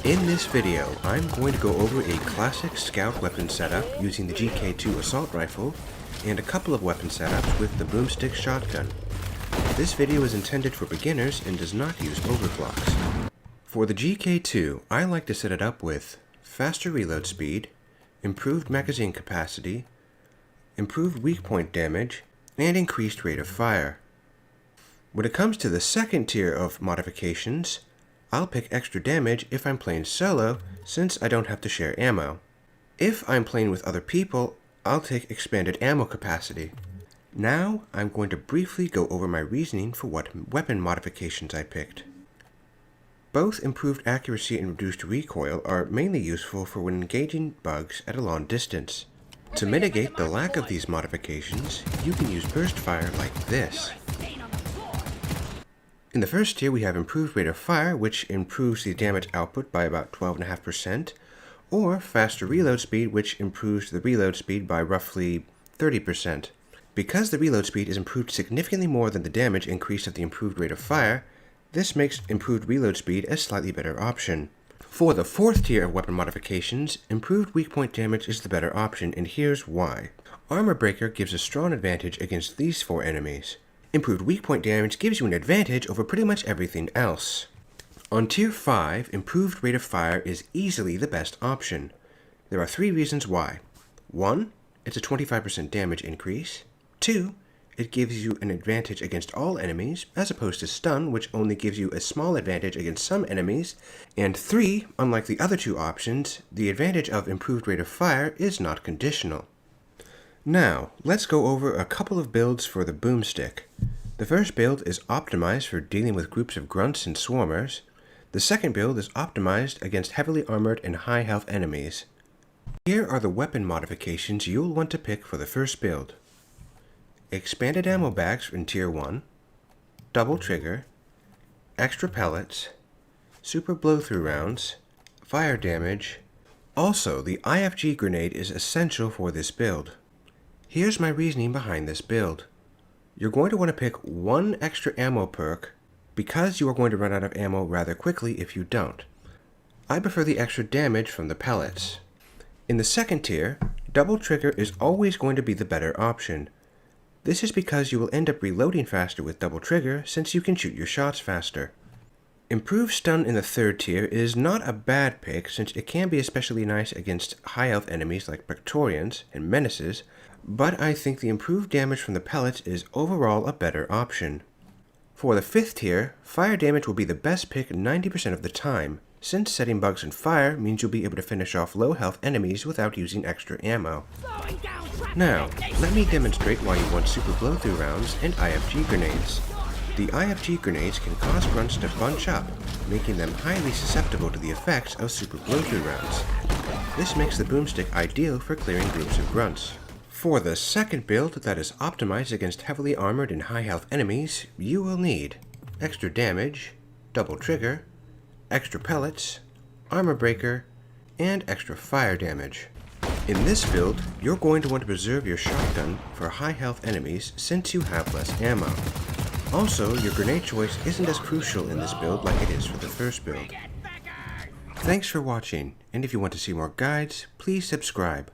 In this video, I'm going to go over a classic scout weapon setup using the GK2 assault rifle and a couple of weapon setups with the boomstick shotgun. This video is intended for beginners and does not use overclocks. For the GK2, I like to set it up with faster reload speed, improved magazine capacity, improved weak point damage, and increased rate of fire. When it comes to the second tier of modifications, I'll pick extra damage if I'm playing solo, since I don't have to share ammo. If I'm playing with other people, I'll take expanded ammo capacity. Now, I'm going to briefly go over my reasoning for what weapon modifications I picked. Both improved accuracy and reduced recoil are mainly useful for when engaging bugs at a long distance. To mitigate the lack of these modifications, you can use burst fire like this. In the first tier, we have improved rate of fire, which improves the damage output by about 12.5%, or faster reload speed, which improves the reload speed by roughly 30%. Because the reload speed is improved significantly more than the damage increase of the improved rate of fire, this makes improved reload speed a slightly better option. For the fourth tier of weapon modifications, improved weak point damage is the better option, and here's why. Armor Breaker gives a strong advantage against these four enemies. Improved weak point damage gives you an advantage over pretty much everything else. On Tier 5, improved rate of fire is easily the best option. There are 3 reasons why. 1, it's a 25% damage increase. 2, it gives you an advantage against all enemies, as opposed to stun, which only gives you a small advantage against some enemies. And 3, unlike the other 2 options, the advantage of improved rate of fire is not conditional. Now, let's go over a couple of builds for the boomstick. The first build is optimized for dealing with groups of grunts and swarmers. The second build is optimized against heavily armored and high health enemies. Here are the weapon modifications you'll want to pick for the first build. Expanded ammo bags in Tier 1, double trigger, extra pellets, super blow-through rounds, fire damage. Also, the IFG grenade is essential for this build. Here's my reasoning behind this build. You're going to want to pick 1 extra ammo perk because you are going to run out of ammo rather quickly if you don't. I prefer the extra damage from the pellets. In the second tier, double trigger is always going to be the better option. This is because you will end up reloading faster with double trigger since you can shoot your shots faster. Improved stun in the third tier is not a bad pick since it can be especially nice against high health enemies like Praetorians and Menaces, but I think the improved damage from the pellets is overall a better option. For the fifth tier, fire damage will be the best pick 90% of the time, since setting bugs on fire means you'll be able to finish off low health enemies without using extra ammo. Now, let me demonstrate why you want super blow-through rounds and IFG grenades. The IFG grenades can cause grunts to bunch up, making them highly susceptible to the effects of super blow-through rounds. This makes the boomstick ideal for clearing groups of grunts. For the second build that is optimized against heavily armored and high health enemies, you will need extra damage, double trigger, extra pellets, armor breaker, and extra fire damage. In this build, you're going to want to preserve your shotgun for high health enemies since you have less ammo. Also, your grenade choice isn't as crucial in this build like it is for the first build. Thanks for watching, and if you want to see more guides, please subscribe.